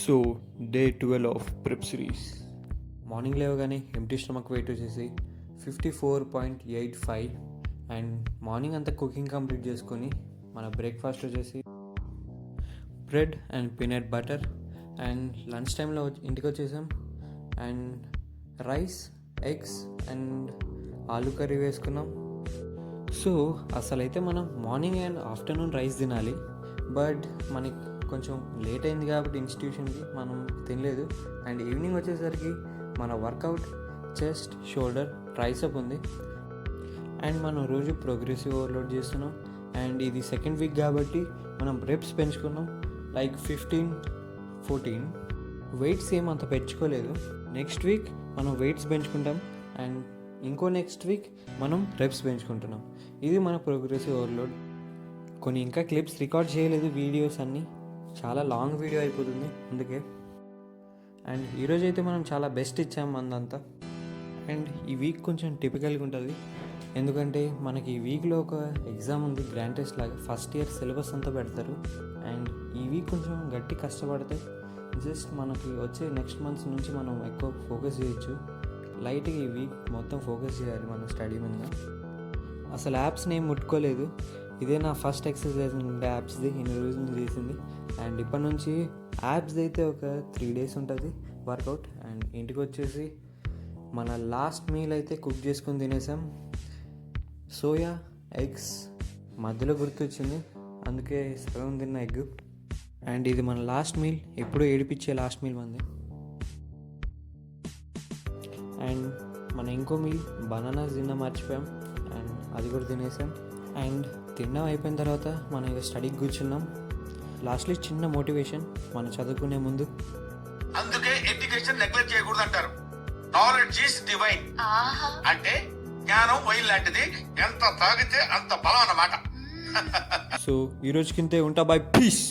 So day 12 of prep series. Morning లేవగానే empty stomach wait వచ్చేసి 54.85 and morning అంతా cooking complete చేసుకొని మన బ్రేక్ఫాస్ట్ వచ్చేసి bread and peanut butter and lunch టైంలో ఇంటికి వచ్చేసాం and rice, eggs and aloo curry వేసుకున్నాం. సో అసలైతే మనం మార్నింగ్ అండ్ ఆఫ్టర్నూన్ రైస్ తినాలి, బట్ మనకి కొంచెం లేట్ అయింది కాబట్టి ఇన్స్టిట్యూషన్కి మనం తినలేదు. అండ్ ఈవినింగ్ వచ్చేసరికి మన వర్కౌట్ చెస్ట్, షోల్డర్, ట్రైసెప్ ఉంది అండ్ మనం రోజు ప్రోగ్రెసివ్ ఓవర్లోడ్ చేస్తున్నాం. అండ్ ఇది సెకండ్ వీక్ కాబట్టి మనం రెప్స్ పెంచుకున్నాం, లైక్ 15-14. వెయిట్స్ ఏం అంత పెంచుకోలేదు. నెక్స్ట్ వీక్ మనం వెయిట్స్ పెంచుకుంటాం అండ్ ఇంకో నెక్స్ట్ వీక్ మనం రెప్స్ పెంచుకుంటున్నాం. ఇది మన ప్రోగ్రెసివ్ ఓవర్లోడ్. కొన్ని ఇంకా క్లిప్స్ రికార్డ్ చేయలేదు, వీడియోస్ అన్నీ చాలా లాంగ్ వీడియో అయిపోతుంది అందుకే. అండ్ ఈరోజు అయితే మనం చాలా బెస్ట్ ఇచ్చాము మందంతా. అండ్ ఈ వీక్ కొంచెం టిపికల్గా ఉంటుంది, ఎందుకంటే మనకి ఈ వీక్లో ఒక ఎగ్జామ్ ఉంది, గ్రాండ్ టెస్ట్ లాగా. ఫస్ట్ ఇయర్ సిలబస్ అంతా పెడతారు అండ్ ఈ వీక్ కొంచెం గట్టి కష్టపడితే జస్ట్ మనకి వచ్చే నెక్స్ట్ మంత్స్ నుంచి మనం ఎక్కువ ఫోకస్ చేయొచ్చు. లైట్గా ఈ వీక్ మొత్తం ఫోకస్ చేయాలి మన స్టడీ మీద. అసలు యాప్స్ని ఏం ముట్టుకోలేదు, ఇదే నా ఫస్ట్ ఎక్సర్సైజ్ ఉండే యాప్స్ది ఇన్ని రోజులు చేసింది. అండ్ ఇప్పటి నుంచి యాప్స్ది అయితే ఒక 3 days ఉంటుంది వర్కౌట్. అండ్ ఇంటికి వచ్చేసి మన లాస్ట్ మీల్ అయితే కుక్ చేసుకొని తినేసాం. సోయా ఎగ్స్ మధ్యలో గుర్తొచ్చింది, అందుకే సగం తిన్న ఎగ్. అండ్ ఇది మన లాస్ట్ మీల్, ఎప్పుడూ ఏడిపించే లాస్ట్ మీల్ మంది. అండ్ మన ఇంకో మీల్ బనానాస్ తిన్న మర్చిపోయాం అండ్ అది కూడా తినేసాం. అండ్ తినడం అయిపోయిన తర్వాత మనం ఇక స్టడీకి కూర్చున్నాం. లాస్ట్లీ చిన్న మోటివేషన్ మనం చదువుకునే ముందు. అందుకే ఎడ్యుకేషన్ నెగ్లెక్ట్ చేయకూడదు అంటారు. Knowledge is divine. అంటే జ్ఞానం వైన్ లాంటిది, ఎంత తాగితే అంత బలం అన్నమాట. సో ఈ రోజుకింతే ఉంటా, బై, పీస్.